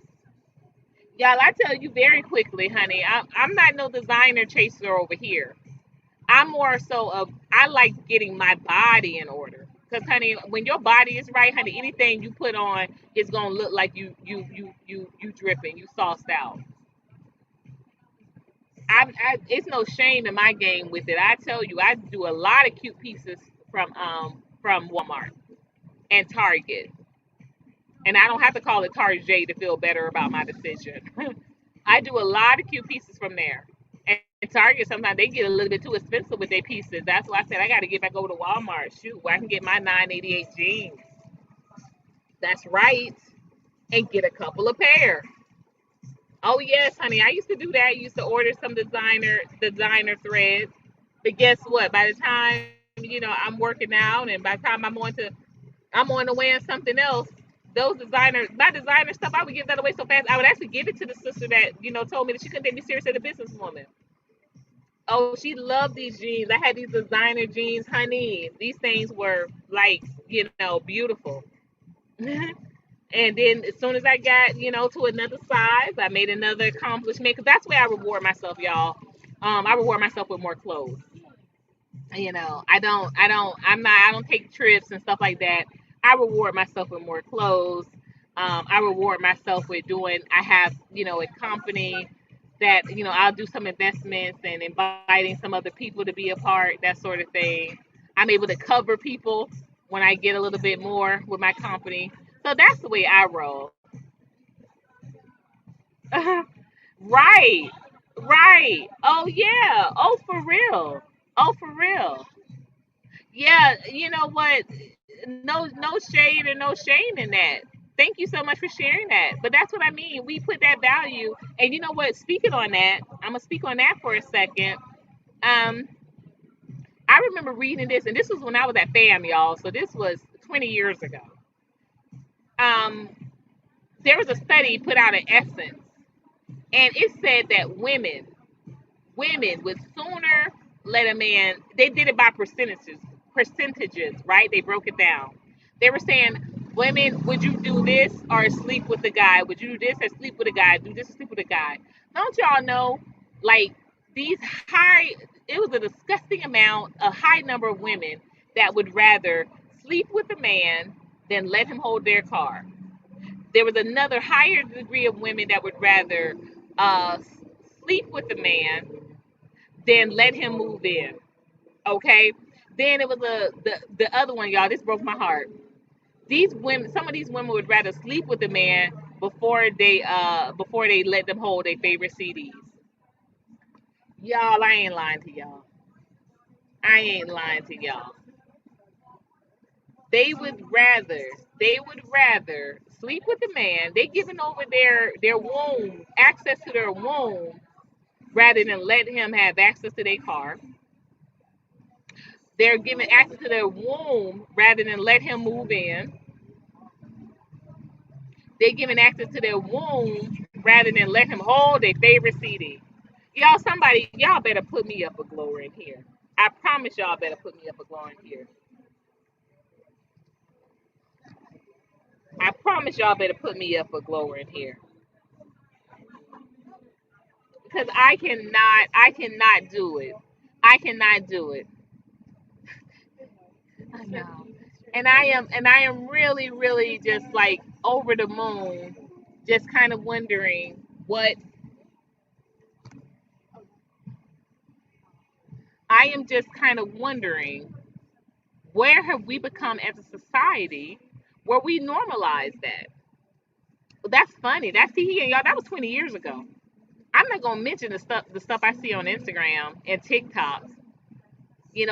Y'all, I tell you very quickly, honey, I'm not no designer chaser over here. I'm more so of I like getting my body in order. Cause honey, when your body is right, honey, anything you put on is gonna look like you dripping, you sauced out. It's no shame in my game with it. I tell you, I do a lot of cute pieces from Walmart and Target, and I don't have to call it Target to feel better about my decision. I do a lot of cute pieces from there. And Target sometimes they get a little bit too expensive with their pieces. That's why I said I got to get back over to Walmart. Shoot, where I can get my 988 jeans. That's right, and get a couple of pair. Oh yes, honey. I used to do that. I used to order some designer threads. But guess what? By the time I'm working out, and by the time I'm on the way and something else, those my designer stuff, I would give that away so fast. I would actually give it to the sister that told me that she couldn't take me serious as a businesswoman. Oh, she loved these jeans. I had these designer jeans, honey. These things were like beautiful. And then as soon as I got, to another size, I made another accomplishment because that's where I reward myself, y'all. I reward myself with more clothes. I don't take trips and stuff like that. I reward myself with more clothes. I reward myself with I have, a company that, I'll do some investments and inviting some other people to be a part, that sort of thing. I'm able to cover people when I get a little bit more with my company. So that's the way I roll. Right, right. Oh yeah. Oh for real. Oh for real. Yeah, you know what? No shade or no shame in that. Thank you so much for sharing that. But that's what I mean. We put that value, and you know what? Speaking on that, I'm gonna speak on that for a second. Um, I remember reading this, and this was when I was at FAM, y'all. So this was 20 years ago. Um, there was a study put out in Essence, and it said that women would sooner let a man. They did it by percentages, right? They broke it down. They were saying, women, would you do this or sleep with the guy? Would you do this or sleep with a guy? Do this or sleep with a guy? Don't y'all know? Like these high, it was a disgusting amount, a high number of women that would rather sleep with a man than let him hold their car. There was another higher degree of women that would rather sleep with a man than let him move in. Okay. Then it was the other one, y'all. This broke my heart. These women, some of these women would rather sleep with a man before they let them hold their favorite CDs. Y'all, I ain't lying to y'all. I ain't lying to y'all. They would rather they would rather sleep with a man. They giving over their womb, access to their womb, rather than let him have access to their car. They're giving access to their womb rather than let him move in. They're giving access to their womb rather than let him hold their favorite CD. Y'all, somebody, y'all better put me up a glory in here. I promise y'all better put me up a glory in here. I promise y'all better put me up a glory in here. Because I cannot do it. I cannot do it. I know. And I am really, really just like over the moon, just kind of wondering what I am just kind of wondering where have we become as a society where we normalize that? Well, that's funny. That's see, y'all. That was 20 years ago. I'm not gonna mention the stuff I see on Instagram and TikToks.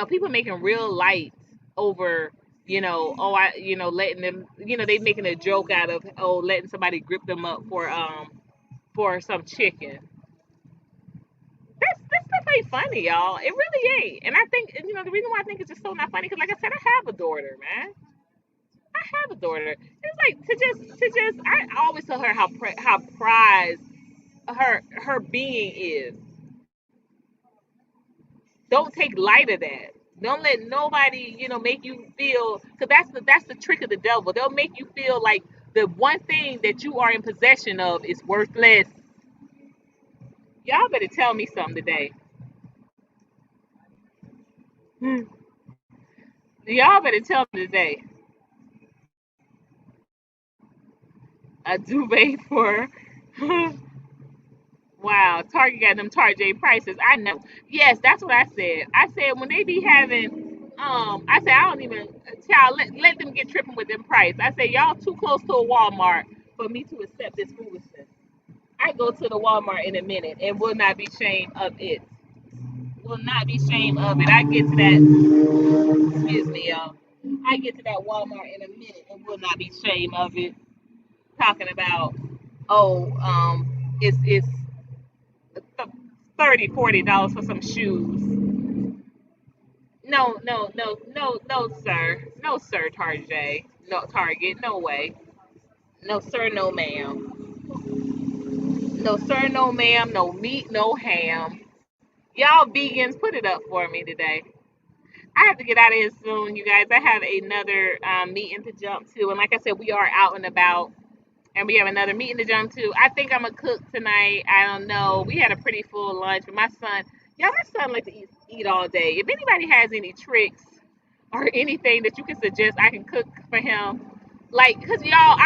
People making real light over, oh, letting them, they making a joke out of, oh, letting somebody grip them up for some chicken. That stuff ain't funny, y'all. It really ain't. And I think, the reason why I think it's just so not funny because, like I said, I have a daughter, man. I have a daughter. It's like to just. I always tell her how prized her being is. Don't take light of that. Don't let nobody, make you feel because that's the trick of the devil. They'll make you feel like the one thing that you are in possession of is worthless. Y'all better tell me something today. Y'all better tell me today. A duvet for wow, Target got them Target prices. I know. Yes, that's what I said. I said when they be having, I said I don't even, child, let them get tripping with them price. I said y'all too close to a Walmart for me to accept this foolishness. I go to the Walmart in a minute and will not be ashamed of it. Will not be ashamed of it. I get to that. Excuse me, y'all. I get to that Walmart in a minute and will not be ashamed of it. Talking about, oh, it's 30, $40 for some shoes. No, no, no, no, no, sir. No, sir, Target. No, Target. No way. No, sir, no, ma'am. No, sir, no, ma'am. No meat, no ham. Y'all vegans, put it up for me today. I have to get out of here soon, you guys. I have another meeting to jump to. And like I said, we are out and about. And we have another meeting to jump to. I think I'm gonna cook tonight. I don't know. We had a pretty full lunch, but my son like to eat all day. If anybody has any tricks or anything that you can suggest, I can cook for him. Like, cause y'all,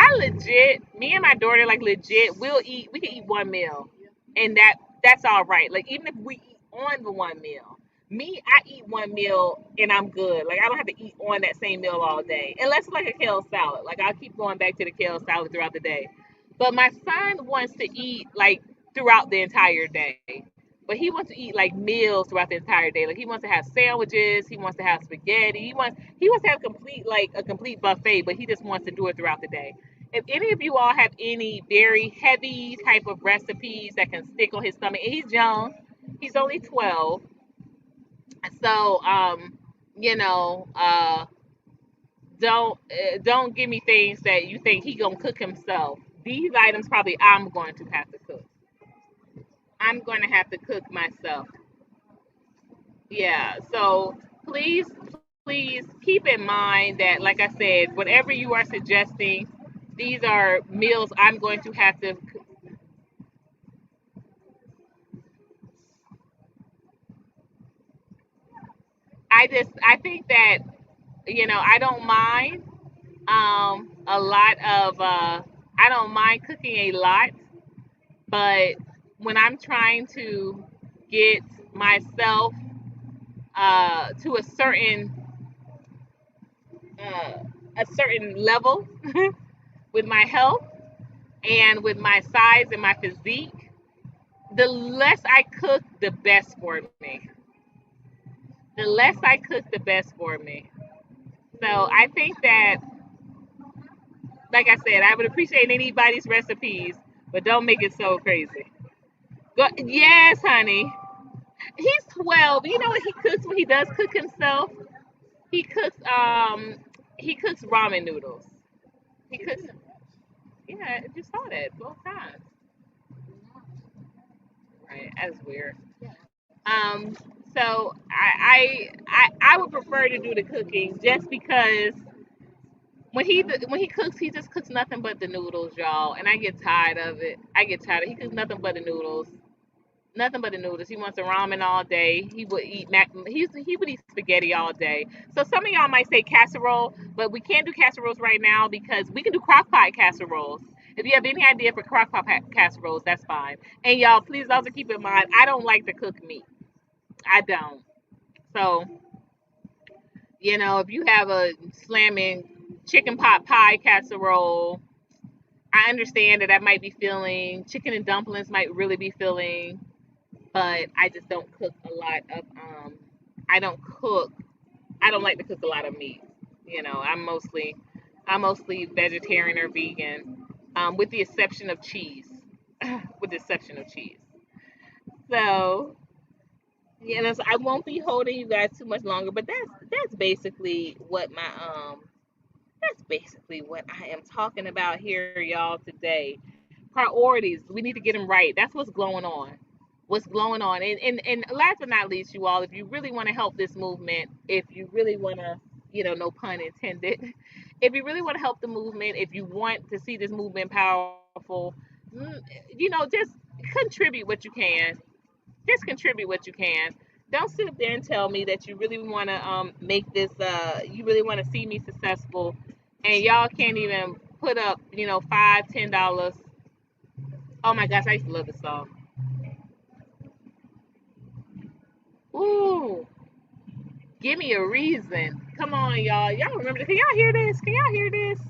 me and my daughter, like legit, we can eat one meal, and that's all right. Like even if we eat on the one meal, I eat one meal and I'm good. Like I don't have to eat on that same meal all day, unless it's like a kale salad. Like I'll keep going back to the kale salad throughout the day. But my son wants to eat like throughout the entire day. But he wants to eat like meals throughout the entire day. Like he wants to have sandwiches, he wants to have spaghetti, he wants to have complete like a complete buffet, but he just wants to do it throughout the day. If any of you all have any very heavy type of recipes that can stick on his stomach, and he's young, he's only 12, so you know, don't give me things that you think he gonna cook himself. These items probably I'm going to have to cook. I'm going to have to cook myself. Yeah. So please, please keep in mind that, like I said, whatever you are suggesting, these are meals I'm going to have to. I think that I don't mind a lot of I don't mind cooking a lot, but when I'm trying to get myself to uh, a certain level with my health and with my size and my physique, the less I cook, the best for me. The less I cook, the best for me. So I think that, like I said, I would appreciate anybody's recipes, but don't make it so crazy. Yes, honey. He's 12. You know what he cooks when he does cook himself? He cooks he cooks ramen noodles. He cooks. Yeah, I just saw that both times. Right, that's weird. Um, so I would prefer to do the cooking just because when he cooks, he just cooks nothing but the noodles, y'all, and I get tired of it. I get tired. He cooks nothing but the noodles. Nothing but the noodles. He wants a ramen all day. He would eat he would eat spaghetti all day. So some of y'all might say casserole, but we can't do casseroles right now because we can do crock pot casseroles. If you have any idea for crock pot casseroles, that's fine. And y'all, please also keep in mind, I don't like to cook meat. I don't. So if you have a slamming chicken pot pie casserole, I understand that might be filling. Chicken and dumplings might really be filling, but I just don't cook a lot of I don't cook I don't like to cook a lot of meat. I'm mostly vegetarian or vegan, with the exception of cheese. With the exception of cheese. So, so I won't be holding you guys too much longer, but that's basically what I am talking about here, y'all, today. Priorities. We need to get them right. That's what's going on. What's going on. And last but not least, you all, if you really want to help this movement, if you really want to, no pun intended, if you really want to help the movement, if you want to see this movement powerful, just contribute what you can. Just contribute what you can. Don't sit up there and tell me that you really want to make this. You really want to see me successful, and y'all can't even put up, $5, $10. Oh my gosh, I used to love this song. Ooh, give me a reason. Come on, y'all. Y'all remember this? Can y'all hear this? Can y'all hear this?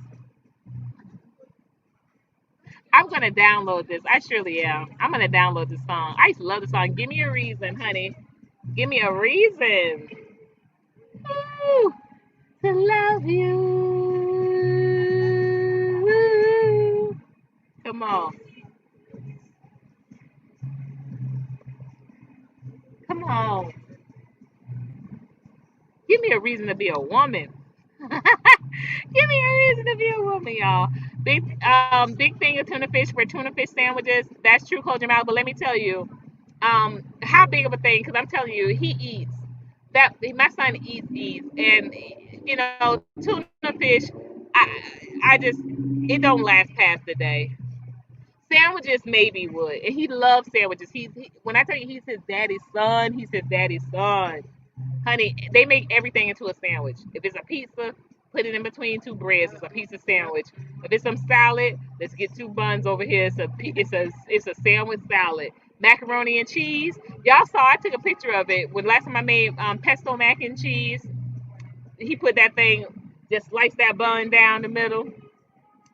I'm gonna download this. I surely am. I'm gonna download this song. I used to love the song. Give me a reason, honey. Give me a reason. Ooh, to love you. Come on. Come on. Give me a reason to be a woman. Give me a reason to be a woman, y'all. Big thing of tuna fish for tuna fish sandwiches. That's true, Coach Jamal. But let me tell you, how big of a thing? Because I'm telling you, he eats. That my son eats, and tuna fish. I just it don't last past the day. Sandwiches maybe would, and he loves sandwiches. When I tell you he's his daddy's son, he's his daddy's son. Honey, they make everything into a sandwich. If it's a pizza, put it in between two breads. It's a pizza sandwich. If it's some salad, let's get two buns over here. It's a sandwich salad. Macaroni and cheese. Y'all saw I took a picture of it when last time I made pesto mac and cheese. He put that thing, just sliced that bun down the middle,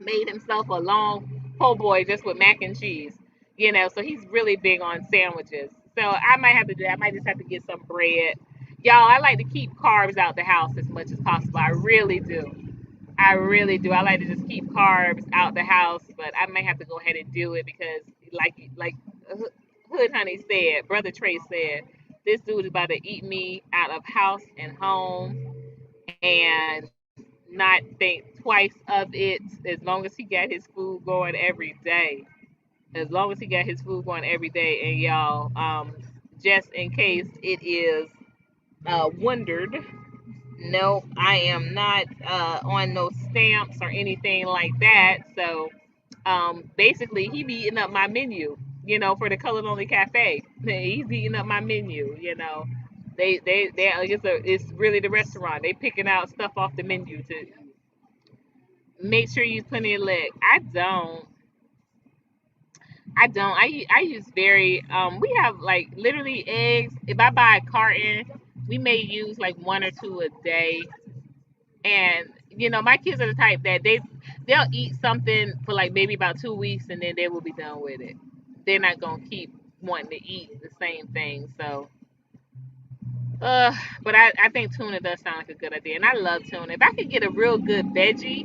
made himself a long po' boy just with mac and cheese. So he's really big on sandwiches. So I might have to do that. I might just have to get some bread. Y'all, I like to keep carbs out the house as much as possible. I really do. I really do. I like to just keep carbs out the house, but I might have to go ahead and do it because, like Hood Honey said, Brother Trey said, this dude is about to eat me out of house and home, and not think twice of it. As long as he got his food going every day, as long as he got his food going every day, and y'all, just in case it is wondered. No, I am not on no stamps or anything like that. So basically, he be eating up my menu, for the Colored Only Cafe. He's eating up my menu, They it's really the restaurant. They picking out stuff off the menu to make sure you use plenty of leg. I don't. I use very. We have like literally eggs. If I buy a carton, we may use like one or two a day. And my kids are the type that they'll eat something for like maybe about 2 weeks and then they will be done with it. They're not gonna keep wanting to eat the same thing. So, but I think tuna does sound like a good idea, and I love tuna. If I could get a real good veggie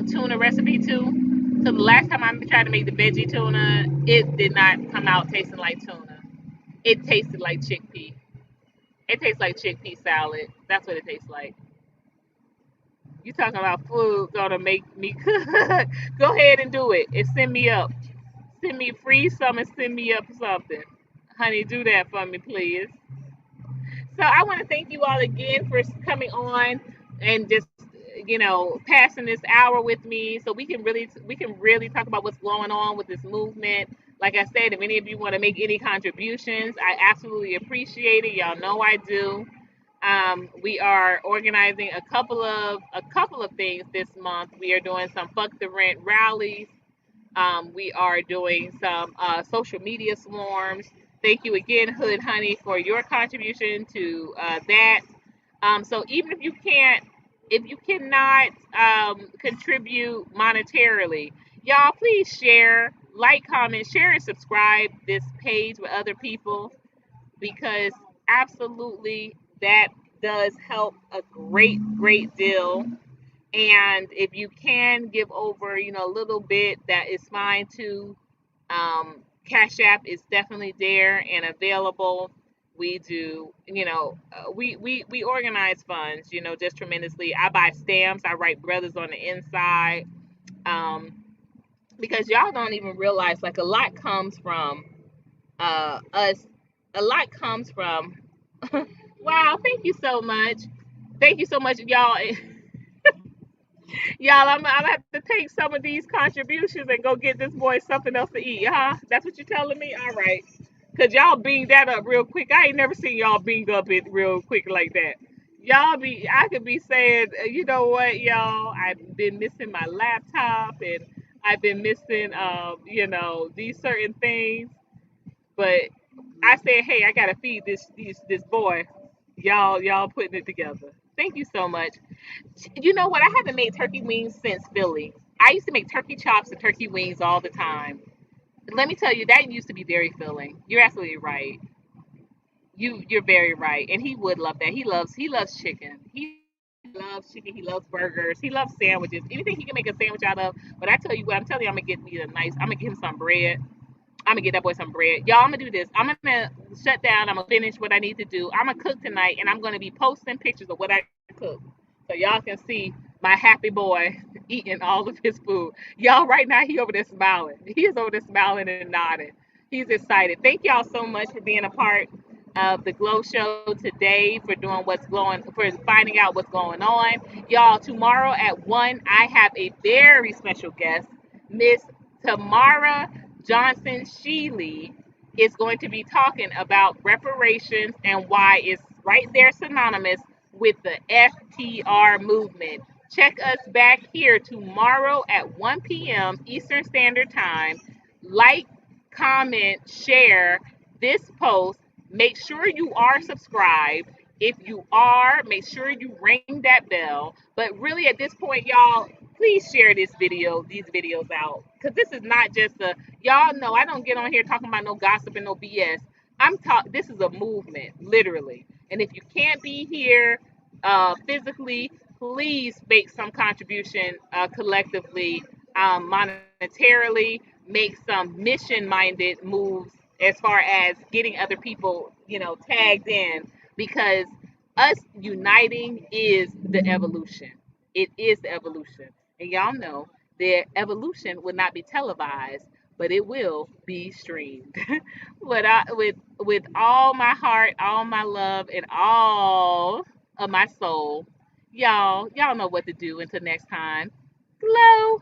tuna recipe too. So the last time I tried to make the veggie tuna, it did not come out tasting like tuna. It tasted like chickpea. It tastes like chickpea salad. That's what it tastes like. You talking about food gonna make me cook? Go ahead and do it and send me up. Send me free some and send me up something. Honey, do that for me, please. So I want to thank you all again for coming on and just passing this hour with me, so we can really talk about what's going on with this movement. Like I said, if any of you want to make any contributions, I absolutely appreciate it. Y'all know I do. We are organizing a couple of things this month. We are doing some fuck the rent rallies. We are doing some social media swarms. Thank you again, Hood Honey, for your contribution to that. So even if you cannot contribute monetarily, y'all please share, like, comment, share, and subscribe this page with other people, because absolutely that does help a great, great deal. And if you can give over, a little bit, that is fine too. Cash App is definitely there and available. We do, we organize funds, just tremendously. I buy stamps. I write brothers on the inside, um, because y'all don't even realize, like, a lot comes from us. A lot comes from. Wow, thank you so much. Thank you so much, y'all. Y'all, I'm gonna have to take some of these contributions and go get this boy something else to eat, huh? That's what you're telling me? All right. Cause y'all beamed that up real quick. I ain't never seen y'all beamed up it real quick like that. I could be saying, you know what, y'all, I've been missing my laptop, and I've been missing, these certain things. But I said, hey, I gotta feed this boy. Y'all putting it together. Thank you so much. You know what? I haven't made turkey wings since Philly. I used to make turkey chops and turkey wings all the time. Let me tell you, that used to be very filling. You're absolutely right. You're very right, and he would love that. He loves chicken. He loves chicken. He loves burgers. He loves sandwiches. Anything he can make a sandwich out of. But I tell you what, I'm telling you, I'm gonna get me a nice. I'm gonna get him some bread. I'm gonna get that boy some bread. Y'all, I'm gonna do this. I'm gonna shut down. I'm gonna finish what I need to do. I'm gonna cook tonight, and I'm gonna be posting pictures of what I cook, so y'all can see my happy boy eating all of his food. Y'all, right now he over there smiling. He is over there smiling and nodding. He's excited. Thank y'all so much for being a part of the Glow Show today, for finding out what's going on. Y'all, tomorrow at 1, I have a very special guest, Miss Tamara Johnson Sheely is going to be talking about reparations and why it's right there synonymous with the FTR movement. Check us back here tomorrow at 1 p.m. Eastern Standard Time. Like, comment, share this post. Make sure you are subscribed. If you are, make sure you ring that bell. But really, at this point, y'all, please share these videos out, because this is not just a, y'all know I don't get on here talking about no gossip and no BS. This is a movement, literally. And if you can't be here physically, please make some contribution collectively, monetarily, make some mission minded moves as far as getting other people, tagged in, because us uniting is the evolution. It is the evolution. And y'all know the evolution will not be televised, but it will be streamed. With all my heart, all my love, and all of my soul, y'all know what to do. Until next time, glow.